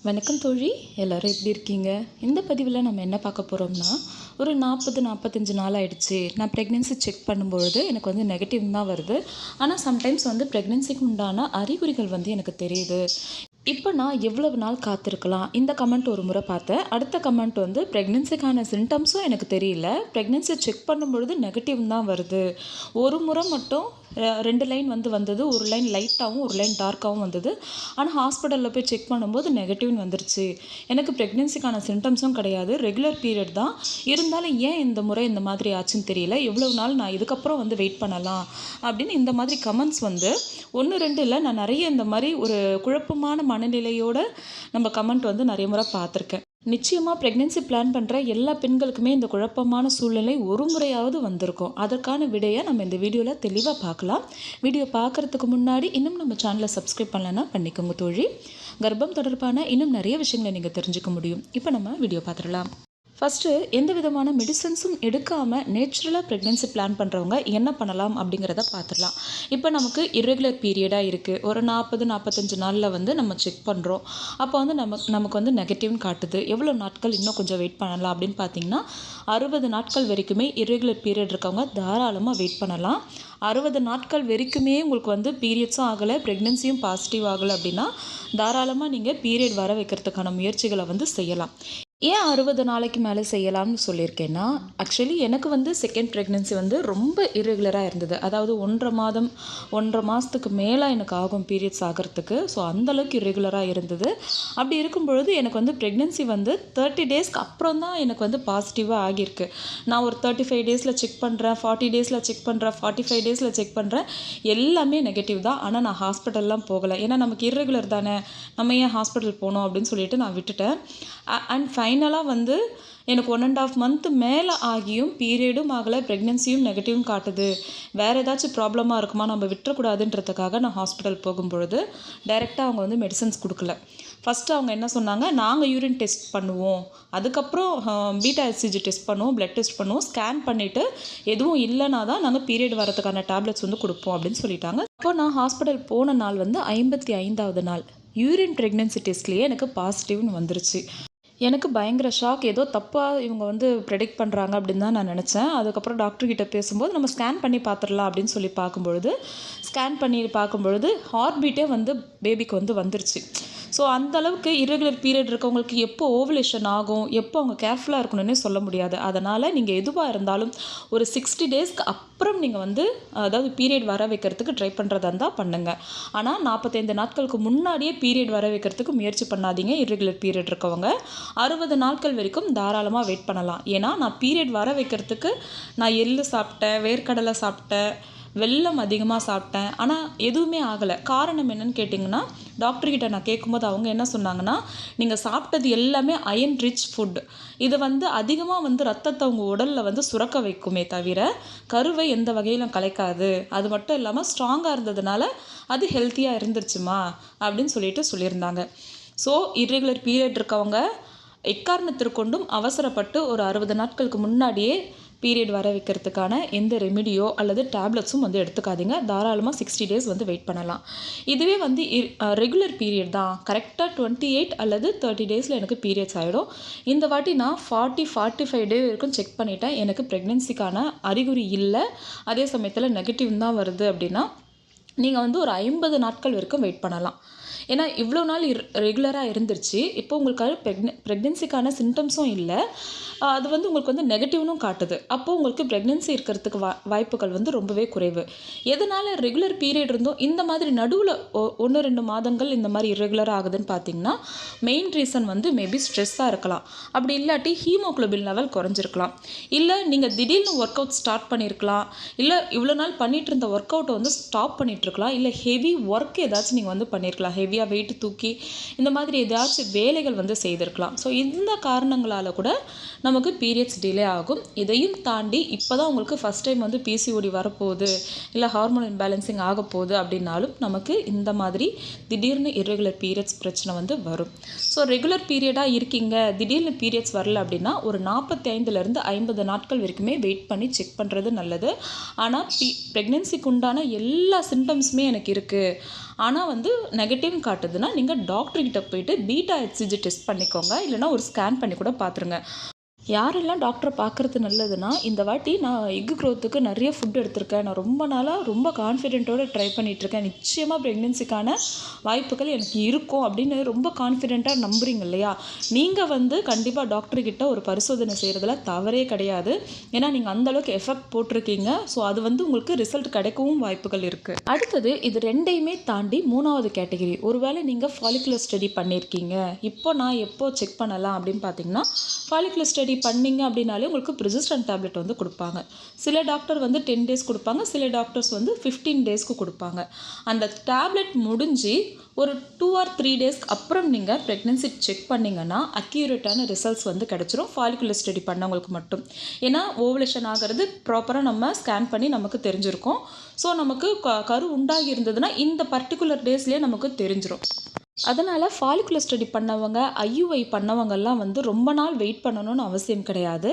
வணக்கம் தோழி, எல்லோரும் எப்படி இருக்கீங்க? இந்த பதிவில் நம்ம என்ன பார்க்க போகிறோம்னா, ஒரு 40-45 நாள் ஆயிடுச்சு. நான் ப்ரெக்னென்சி செக் பண்ணும்பொழுது எனக்கு வந்து நெகட்டிவ் தான் வருது. ஆனால் சம்டைம்ஸ் வந்து ப்ரெக்னென்சிக்கு உண்டான அறிகுறிகள் வந்து எனக்கு தெரியுது. இப்போ நான் எவ்வளவு நாள் காத்திருக்கலாம்? இந்த கமெண்ட் ஒரு முறை பார்த்தேன். அடுத்த கமெண்ட் வந்து ப்ரெக்னென்சிக்கான சிம்டம்ஸும் எனக்கு தெரியல. ப்ரெக்னென்சி செக் பண்ணும்பொழுது நெகட்டிவ் தான் வருது. ஒரு முறை மட்டும் 2 லைன் வந்தது. ஒரு லைன் லைட்டாகவும் ஒரு லைன் டார்க்காகவும் வந்தது. ஆனால் ஹாஸ்பிட்டலில் போய் செக் பண்ணும்போது நெகட்டிவ்னு வந்துருச்சு. எனக்கு ப்ரெக்னென்சிக்கான சிம்டம்ஸும் கிடையாது. ரெகுலர் பீரியட் தான். இருந்தாலும் ஏன் இந்த முறை இந்த மாதிரி ஆச்சுன்னு தெரியல. எவ்வளவு நாள் நான் இதுக்கப்புறம் வந்து வெயிட் பண்ணலாம் அப்படின்னு இந்த மாதிரி கமெண்ட்ஸ் வந்து 1, 2 இல்லை, நான் நிறைய இந்த மாதிரி ஒரு குழப்பமான மனநிலையோட நம்ம கமெண்ட் வந்து நிறைய முறை பார்த்துருக்கேன். நிச்சயமாக ப்ரெக்னென்சி பிளான் பண்ணுற எல்லா பெண்களுக்குமே இந்த குழப்பமான சூழ்நிலை ஒரு முறையாவது வந்திருக்கும். அதற்கான விடையை நம்ம இந்த வீடியோவில் தெளிவாக பார்க்கலாம். வீடியோ பார்க்குறதுக்கு முன்னாடி இன்னும் நம்ம சேனலை சப்ஸ்கிரைப் பண்ணலைன்னா பண்ணிக்கோங்க தோழி. கர்ப்பம் தொடர்பான இன்னும் நிறைய விஷயங்களை நீங்கள் தெரிஞ்சுக்க முடியும். இப்போ நம்ம வீடியோ பார்த்துடலாம். ஃபஸ்ட்டு எந்த விதமான மெடிசன்ஸும் எடுக்காமல் நேச்சுரலாக ப்ரெக்னென்சி பிளான் பண்ணுறவங்க என்ன பண்ணலாம் அப்படிங்கிறத பார்த்துடலாம். இப்போ நமக்கு இர்ரெகுலர் பீரியடாக இருக்குது. ஒரு 40-45 நாளில் வந்து நம்ம செக் பண்ணுறோம். அப்போ வந்து நமக்கு வந்து நெகட்டிவ்னு காட்டுது. எவ்வளோ நாட்கள் இன்னும் கொஞ்சம் வெயிட் பண்ணலாம் அப்படின்னு பார்த்தீங்கன்னா 60 நாட்கள் வரைக்குமே இர்ரெகுலர் பீரியட் இருக்கவங்க தாராளமாக வெயிட் பண்ணலாம். 60 நாட்கள் வரைக்குமே உங்களுக்கு வந்து பீரியட்ஸும் ஆகலை, ப்ரெக்னென்சியும் பாசிட்டிவ் ஆகலை அப்படின்னா தாராளமாக நீங்கள் பீரியட் வர வைக்கிறதுக்கான முயற்சிகளை வந்து செய்யலாம். ஏன் 60 நாளைக்கு மேலே செய்யலாம்னு சொல்லியிருக்கேன்னா, ஆக்சுவலி எனக்கு வந்து செகண்ட் ப்ரெக்னென்சி வந்து ரொம்ப இர்ரெகுலராக இருந்தது. அதாவது 1.5 மாதத்துக்கு மேலே எனக்கு ஆகும் பீரியட்ஸ் ஆகிறதுக்கு. ஸோ அந்தளவுக்கு இர்ரெகுலராக இருந்தது. அப்படி இருக்கும் பொழுது எனக்கு வந்து ப்ரெக்னென்சி வந்து 30 டேஸ்க்கு அப்புறம் தான் எனக்கு வந்து பாசிட்டிவாக ஆகியிருக்கு. நான் ஒரு 35 டேஸில் செக் பண்ணுறேன், 40 டேஸில் செக் பண்ணுறேன், 45 டேஸில் செக் பண்ணுறேன். எல்லாமே நெகட்டிவ் தான். ஆனால் நான் ஹாஸ்பிட்டல்லாம் போகலை. ஏன்னா நமக்கு இர்ரெகுலர் தானே, நம்ம ஏன் ஹாஸ்பிட்டல் போகணும் அப்படின்னு சொல்லிட்டு நான் விட்டுட்டேன். அண்ட் ஃபைனலாக வந்து எனக்கு 1.5 மந்த் மேலே ஆகியும் பீரியடும் ஆகலை, ப்ரெக்னென்சியும் நெகட்டிவும் காட்டுது. வேறு ஏதாச்சும் ப்ராப்ளமாக இருக்குமா, நம்ம விட்டுறக்கூடாதுன்றதுக்காக நான் ஹாஸ்பிட்டல் போகும்பொழுது டைரெக்டாக அவங்க வந்து மெடிசன்ஸ் கொடுக்கல. ஃபஸ்ட்டு அவங்க என்ன சொன்னாங்க, நாங்கள் யூரின் டெஸ்ட் பண்ணுவோம், அதுக்கப்புறம் பீட்டா ஹெச்சிஜி டெஸ்ட் பண்ணுவோம், பிளட் டெஸ்ட் பண்ணுவோம், ஸ்கேன் பண்ணிவிட்டு எதுவும் இல்லைனா தான் நாங்கள் பீரியட் வரதுக்கான டேப்லெட்ஸ் வந்து கொடுப்போம் அப்படின்னு சொல்லிட்டாங்க. அப்போ நான் ஹாஸ்பிட்டல் போன நாள் வந்து 55வது நாள். யூரின் ப்ரெக்னென்சி டெஸ்ட்லேயே எனக்கு பாசிட்டிவ்னு வந்துருச்சு. எனக்கு பயங்கர ஷாக். ஏதோ தப்பாக இவங்க வந்து ப்ரெடிக்ட் பண்ணுறாங்க அப்படின்னு தான் நான் நினச்சேன். அதுக்கப்புறம் டாக்டர்கிட்ட பேசும்போது நம்ம ஸ்கேன் பண்ணி பார்த்துடலாம் அப்படின்னு சொல்லி பார்க்கும்பொழுது, ஸ்கேன் பண்ணி பார்க்கும்பொழுது ஹார்ட் பீட்டே வந்து பேபிக்கு வந்து வந்துருச்சு. ஸோ அந்தளவுக்கு இர்ரெகுலர் பீரியட் இருக்கவங்களுக்கு எப்போ ஓவலேஷன் ஆகும், எப்போ அவங்க கேர்ஃபுல்லாக இருக்கணும்னே சொல்ல முடியாது. அதனால் நீங்கள் எதுவாக இருந்தாலும் ஒரு 60 டேஸ்க்கு அப்புறம் நீங்கள் வந்து அதாவது பீரியட் வர வைக்கிறதுக்கு ட்ரை பண்ணுறதா இருந்தால் பண்ணுங்கள். ஆனால் 45 நாட்களுக்கு முன்னாடியே பீரியட் வர வைக்கிறதுக்கு முயற்சி பண்ணாதீங்க. இர்ரெகுலர் பீரியட் இருக்கவங்க 60 நாட்கள் வரைக்கும் தாராளமாக வெயிட் பண்ணலாம். ஏன்னா நான் பீரியட் வர வைக்கிறதுக்கு நான் எள்ளு சாப்பிட்டேன், வேர்க்கடலை சாப்பிட்டேன், வெல்லம் அதிகமாக சாப்பிட்டேன். ஆனால் எதுவுமே ஆகலை. காரணம் என்னன்னு கேட்டிங்கன்னா, டாக்டர்கிட்ட நான் கேட்கும்போது அவங்க என்ன சொன்னாங்கன்னா, நீங்கள் சாப்பிட்டது எல்லாமே அயன் ரிச் ஃபுட். இது வந்து அதிகமாக வந்து ரத்தத்தை உங்கள் உடலில் வந்து சுரக்க வைக்குமே தவிர கருவை எந்த வகையிலும் கலைக்காது. அது மட்டும் இல்லாமல் ஸ்ட்ராங்காக இருந்ததுனால அது ஹெல்த்தியாக இருந்துருச்சுமா அப்படின்னு சொல்லியிருந்தாங்க. ஸோ இர்ரெகுலர் பீரியட் இருக்கவங்க எக்காரணத்திற்கொண்டும் அவசரப்பட்டு ஒரு 60 நாட்களுக்கு முன்னாடியே பீரியட் வர வைக்கிறதுக்கான எந்த ரெமிடியோ அல்லது டேப்லெட்ஸும் வந்து எடுத்துக்காதீங்க. தாராளமாக 60 டேஸ் வந்து வெயிட் பண்ணலாம். இதுவே வந்து ரெகுலர் பீரியட் தான், கரெக்டாக 28 அல்லது 30 டேஸில் எனக்கு பீரியட்ஸ் ஆகிடும். இந்த வாட்டி நான் 40-45 டே வரைக்கும் செக் பண்ணிட்டேன். எனக்கு ப்ரெக்னென்சிக்கான அறிகுறி இல்லை, அதே சமயத்தில் நெகட்டிவ் தான் வருது அப்படின்னா நீங்கள் வந்து ஒரு 50 நாட்கள் வரைக்கும் வெயிட் பண்ணலாம். ஏன்னா இவ்வளோ நாள் ரெகுலராக இருந்துருச்சு. இப்போ உங்களுக்கு ப்ரெக்னென்சிக்கான சிம்டம்ஸும் இல்லை, அது வந்து உங்களுக்கு வந்து நெகட்டிவ்னும் காட்டுது. அப்போது உங்களுக்கு ப்ரெக்னென்சி இருக்கிறதுக்கு வாய்ப்புகள் வந்து ரொம்பவே குறைவு. எதனால் ரெகுலர் பீரியட் இருந்தும் இந்த மாதிரி நடுவில் 1-2 மாதங்கள் இந்த மாதிரி இர்ரெகுலராக ஆகுதுன்னு பார்த்தீங்கன்னா, மெயின் ரீசன் வந்து மேபி ஸ்ட்ரெஸ்ஸாக இருக்கலாம். அப்படி இல்லாட்டி ஹீமோக்ளோபின் லெவல் குறைஞ்சிருக்கலாம். இல்லை நீங்கள் திடீர்னு ஒர்க் அவுட் ஸ்டார்ட் பண்ணியிருக்கலாம். இல்லை இவ்வளோ நாள் பண்ணிகிட்டு இருந்த ஒர்க் அவுட்டை வந்து ஸ்டாப் பண்ணிகிட்ருக்கலாம். இல்லை ஹெவி ஒர்க் ஏதாச்சும் நீங்கள் வந்து பண்ணியிருக்கலாம். ஹெவியாக வெயிட் தூக்கி இந்த மாதிரி ஏதாச்சும் வேலைகள் வந்து செய்திருக்கலாம். ஸோ இந்த காரணங்களால் கூட நமக்கு பீரியட்ஸ் டிலே ஆகும். இதையும் தாண்டி இப்போ தான் உங்களுக்கு ஃபஸ்ட் டைம் வந்து பிசிஓடி வரப்போகுது, இல்லை ஹார்மோன் இம்பேலன்சிங் ஆக போகுது அப்படின்னாலும் நமக்கு இந்த மாதிரி திடீர்னு இர்ரெகுலர் பீரியட்ஸ் பிரச்சனை வந்து வரும். ஸோ ரெகுலர் பீரியடாக இருக்கீங்க, திடீர்னு பீரியட்ஸ் வரல அப்படின்னா ஒரு 45லேருந்து 50 நாட்கள் வரைக்குமே வெயிட் பண்ணி செக் பண்ணுறது நல்லது. ஆனால் ப்ரெக்னென்சிக்கு உண்டான எல்லா சிம்டம்ஸுமே எனக்கு இருக்குது, ஆனால் வந்து நெகட்டிவ்னு காட்டுதுன்னா நீங்கள் டாக்டர்கிட்ட போயிட்டு பீட்டா ஹெச்சிஜி டெஸ்ட் பண்ணிக்கோங்க, இல்லைனா ஒரு ஸ்கேன் பண்ணி கூட பார்த்துருங்க. யாரெல்லாம் டாக்டரை பார்க்குறது நல்லதுன்னா, இந்த வாட்டி நான் எக் க்ரோத்துக்கு நிறைய ஃபுட் எடுத்திருக்கேன், நான் ரொம்ப நாளாக ரொம்ப கான்ஃபிடென்ட்டோடு ட்ரை பண்ணிகிட்ருக்கேன், நிச்சயமாக ப்ரெக்னென்சிக்கான வாய்ப்புகள் எனக்கு இருக்கும் அப்படின்னு ரொம்ப கான்ஃபிடென்ட்டாக நம்புறீங்க இல்லையா, நீங்கள் வந்து கண்டிப்பாக டாக்டர்கிட்ட ஒரு பரிசோதனை செய்கிறதுல தவறே கிடையாது. ஏன்னா நீங்கள் அந்தளவுக்கு எஃபெக்ட் போட்டிருக்கீங்க. ஸோ அது வந்து உங்களுக்கு ரிசல்ட் கிடைக்கவும் வாய்ப்புகள் இருக்குது. அடுத்தது இது ரெண்டையுமே தாண்டி 3வது கேட்டகரி, ஒருவேளை நீங்கள் ஃபாலிகுலர் ஸ்டடி பண்ணியிருக்கீங்க, இப்போ நான் எப்போ செக் பண்ணலாம் அப்படின்னு பார்த்தீங்கன்னா, ஃபாலிகுலர் ஸ்டடி பண்ணிங்க அப்படின்னாலே உங்களுக்கு ப்ரிஜிஸ்டன் டேப்லெட் வந்து கொடுப்பாங்க. சில டாக்டர் வந்து 10 டேஸ் கொடுப்பாங்க, சில டாக்டர்ஸ் வந்து 15 டேஸ்க்கு கொடுப்பாங்க. அந்த டேப்லெட் முடிஞ்சு ஒரு 2 ஆர் 3 டேஸ்க்கு அப்புறம் நீங்கள் ப்ரெக்னென்சி செக் பண்ணிங்கன்னா அக்யூரேட்டான ரிசல்ட்ஸ் வந்து கிடச்சிரும், ஃபாலிகுலர் ஸ்டடி பண்ணவங்களுக்கு மட்டும். ஏன்னா ஓவலேஷன் ஆகிறது ப்ராப்பராக நம்ம ஸ்கேன் பண்ணி நமக்கு தெரிஞ்சிருக்கும். ஸோ நமக்கு கரு உண்டாகி இருந்ததுன்னா இந்த பர்டிகுலர் டேஸ்லேயே நமக்கு தெரிஞ்சிடும். அதனால் ஃபாலிகுலர் ஸ்டடி பண்ணவங்க, ஐயுஐ பண்ணவங்கெல்லாம் வந்து ரொம்ப நாள் வெயிட் பண்ணணும்னு அவசியம் கிடையாது.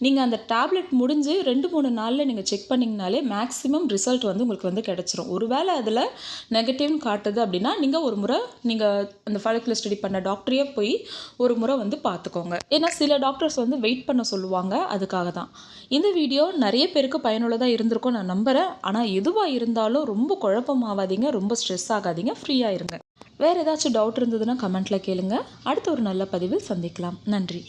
நீங்கள் அந்த டேப்லெட் முடிஞ்சு 2-3 நாளில் நீங்கள் செக் பண்ணிங்கனாலே மேக்ஸிமம் ரிசல்ட் வந்து உங்களுக்கு வந்து கிடச்சிரும். ஒருவேளை அதில் நெகட்டிவ்னு காட்டுது அப்படின்னா நீங்கள் ஒரு முறை நீங்கள் அந்த ஃபாலிகுலர் ஸ்டடி பண்ண டாக்டரையே போய் ஒரு முறை வந்து பார்த்துக்கோங்க. ஏன்னா சில டாக்டர்ஸ் வந்து வெயிட் பண்ண சொல்லுவாங்க, அதுக்காக தான். இந்த வீடியோ நிறைய பேருக்கு பயனுள்ளதாக இருந்திருக்கும் நான் நம்புகிறேன். ஆனால் எதுவாக இருந்தாலும் ரொம்ப குழப்பமாகாதீங்க, ரொம்ப ஸ்ட்ரெஸ் ஆகாதீங்க, ஃப்ரீயாக இருங்க. வேறு ஏதாச்சும் டவுட் இருந்ததுன்னா கமெண்ட்டில் கேளுங்க. அடுத்த ஒரு நல்ல பதிவில் சந்திக்கலாம். நன்றி.